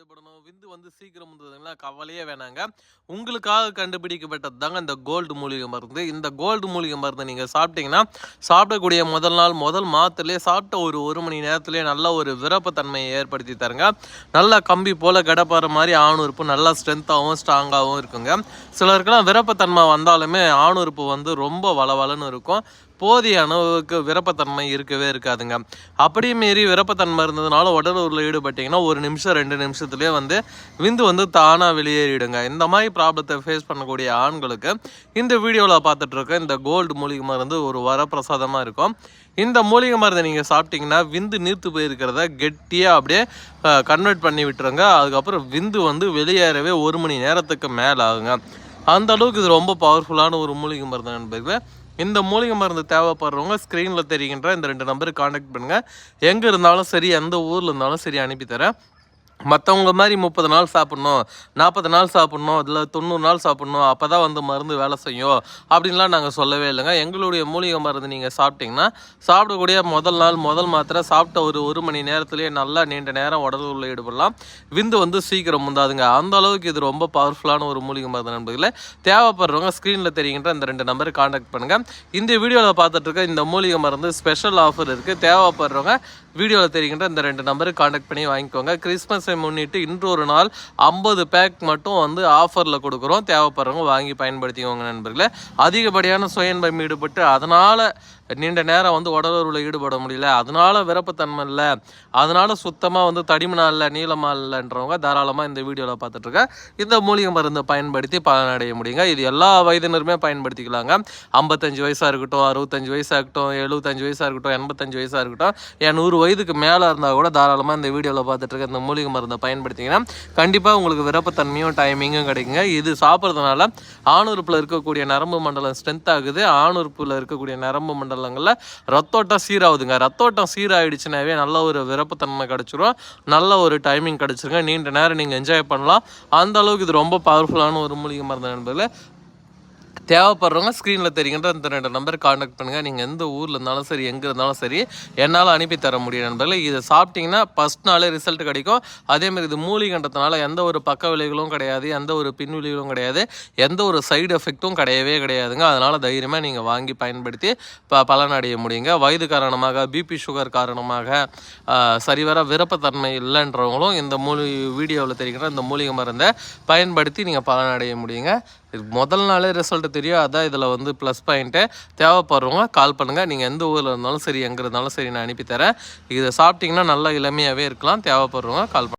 ஈடுபடணும். விந்து வந்து சீக்கிரம் வந்ததுங்களா கவலையே வேணாங்க. உங்களுக்காக கண்டுபிடிக்கப்பட்டது தாங்க இந்த கோல்டு மூலிகை மருந்து. இந்த கோல்டு மூலிகை மருந்து நீங்கள் சாப்பிட்டீங்கன்னா சாப்பிடக்கூடிய முதல் நாள் முதல் மாத்திரையே சாப்பிட்ட ஒரு மணி நேரத்துலேயே நல்ல ஒரு விருப்பத்தன்மையை ஏற்படுத்தி தருங்க. நல்லா கம்பி போல் கடப்பாற மாதிரி ஆணுறுப்பு நல்லா ஸ்ட்ரென்த்தாகவும் ஸ்ட்ராங்காகவும் இருக்குங்க. சிலருக்குலாம் விருப்பத்தன்மை வந்தாலுமே ஆணுறுப்பு வந்து ரொம்ப வளவலன்னு இருக்கும். போதிய அளவுக்கு விருப்பத்தன்மை இருக்கவே இருக்காதுங்க. அப்படியே மீறி விருப்பத்தன்மை இருந்ததுனால உடல் உறவில் ஈடுபட்டிங்கன்னா 1 நிமிஷம் 2 நிமிஷத்துலேயே வந்து விந்து வந்து தானாக வெளியேறிடுங்க. இந்த மாதிரி ப்ராப்ளத்தை ஃபேஸ் பண்ணக்கூடிய ஆண்களுக்கு இந்த வீடியோவில் பார்த்துட்டு இருக்க இந்த கோல்டு மூலிகை மருந்து ஒரு வரப்பிரசாதமாக இருக்கும். இந்த மூலிகை மருந்தை நீங்கள் சாப்பிட்டீங்கன்னா விந்து நீர்த்து போயிருக்கிறத கெட்டியாக அப்படியே கன்வெர்ட் பண்ணி விட்டுருங்க. அதுக்கப்புறம் விந்து வந்து வெளியேறவே 1 மணி நேரத்துக்கு மேலே ஆகுங்க. அந்த அளவுக்கு இது ரொம்ப பவர்ஃபுல்லான ஒரு மூலிகை மருந்து நண்பர்களே. இந்த மூலிகை மருந்து தேவைப்படுறவங்க ஸ்க்ரீனில் தெரிகின்ற இந்த 2 நம்பருக்கு காண்டாக்ட் பண்ணுங்கள். எங்கே இருந்தாலும் சரி, எந்த ஊரில் இருந்தாலும் சரி அனுப்பித்தரேன். மற்றவங்க மாதிரி 30 நாள் சாப்பிட்ணும், 40 நாள் சாப்பிட்ணும், இதில் 90 நாள் சாப்பிட்ணும், அப்போ தான் வந்து மருந்து வேலை செய்யும் அப்படின்லாம் நாங்கள் சொல்லவே இல்லைங்க. எங்களுடைய மூலிகை மருந்து நீங்கள் சாப்பிட்டிங்கன்னா சாப்பிடக்கூடிய முதல் நாள் முதல் மாத்திரை சாப்பிட்ட ஒரு மணி நேரத்துலேயே நல்லா நீண்ட நேரம் உடல் உள்ள ஈடுபடலாம். விந்து வந்து சீக்கிரம் முந்தாதுங்க. அந்த அளவுக்கு இது ரொம்ப பவர்ஃபுல்லான ஒரு மூலிகை மருந்து நண்பர்களே. தேவைப்படுறவங்க ஸ்க்ரீனில் தெரிகின்ற இந்த 2 நம்பருக்கு காண்டாக்ட் பண்ணுங்கள். இந்த வீடியோவில் பார்த்துட்டு இருக்க இந்த மூலிகை மருந்து ஸ்பெஷல் ஆஃபர் இருக்குது. தேவைப்படுறவங்க வீடியோவில் தெரிகின்ற இந்த 2 நம்பருக்கு காண்டாக்ட் பண்ணி வாங்கிக்கோங்க. கிறிஸ்மஸை முன்னிட்டு இன்று ஒரு நாள் 50 பேக் மட்டும் வந்து ஆஃபரில் கொடுக்குறோம். தேவைப்படுறவங்க வாங்கி பயன்படுத்திக்கோங்க நண்பர்களே. அதிகப்படியான சுயன்பம் ஈடுபட்டு அதனால் நீண்ட நேரம் வந்து உடலுறவில் ஈடுபட முடியல, அதனால விருப்பத்தன்மை இல்லை, அதனால சுத்தமாக வந்து தடிமனா இல்லை நீளமா இல்லைன்றவங்க தாராளமாக இந்த வீடியோவில் பார்த்துட்ருக்க இந்த மூலிகை மருந்தை பயன்படுத்தி பலனடைய முடியுங்க. இது எல்லா வயதினருமே பயன்படுத்திக்கலாங்க. 55 வயசாக இருக்கட்டும், 65 வயசாக இருக்கட்டும், 75 வயசாக இருக்கட்டும், 85 வயசாக இருக்கட்டும், 100 வயதுக்கு மேலே இருந்தால் கூட தாராளமாக இந்த வீடியோவில் பார்த்துட்ருக்க இந்த மூலிகை மருந்தை பயன்படுத்திங்கன்னா கண்டிப்பாக உங்களுக்கு விருப்பத்தன்மையும் டைமிங்கும் கிடைக்குங்க. இது சாப்பிட்றதுனால ஆணுறுப்பில் இருக்கக்கூடிய நரம்பு மண்டலம் ஸ்ட்ரென்த் ஆகுது. ஆணுறுப்பில் இருக்கக்கூடிய நரம்பு மண்டலங்களில் ரத்தோட்டம் சீராகுதுங்க. ரத்தோட்டம் சீராகிடுச்சுனாவே நல்ல ஒரு விருப்பத்தன்மை கிடச்சிரும், நல்ல ஒரு டைமிங் கிடச்சிருங்க. நீண்ட நேரம் நீங்கள் என்ஜாய் பண்ணலாம். அந்த அளவுக்கு இது ரொம்ப பவர்ஃபுல்லான ஒரு மூலிகை மருந்து நண்பர்களே. தேவைப்படுறவங்க ஸ்க்ரீனில் தெரிகின்ற இந்த 2 நம்பருக்கு காண்டாக்ட் பண்ணுங்கள். நீங்கள் எந்த ஊரில் இருந்தாலும் சரி, எங்கே இருந்தாலும் சரி என்னால் அனுப்பி தர முடியும் நண்பர்களே. இதை சாப்பிட்டிங்கன்னா ஃபஸ்ட் நாளே ரிசல்ட் கிடைக்கும். அதேமாதிரி இது மூலிகைன்றதுனால எந்த ஒரு பக்க விளைவுகளும் கிடையாது, எந்த ஒரு பின்விளைவுகளும் கிடையாது, எந்த ஒரு சைடு எஃபெக்ட்டும் கிடையவே கிடையாதுங்க. அதனால் தைரியமாக நீங்கள் வாங்கி பயன்படுத்தி பலனடைய முடியுங்க. வயது காரணமாக, பிபி சுகர் காரணமாக, சரிவர விருப்பத்தன்மை இல்லைன்றவங்களும் இந்த வீடியோவில் தெரிகின்ற இந்த மூலிகை மருந்தை பயன்படுத்தி நீங்கள் பலனடைய முடியுங்க. முதல் நாளே ரிசல்ட் தெரியும். அதான் இதில் வந்து ப்ளஸ் பாயிண்ட்டு. தேவைப்படுறவங்க கால் பண்ணுங்கள். நீங்கள் எந்த ஊரில் இருந்தாலும் சரி, எங்கே இருந்தாலும் சரி நான் அனுப்பித்தரேன். இதை சாப்பிட்டிங்கன்னா நல்லா இளமையாகவே இருக்கலாம். தேவைப்படுறவங்க கால் பண்ணுங்கள்.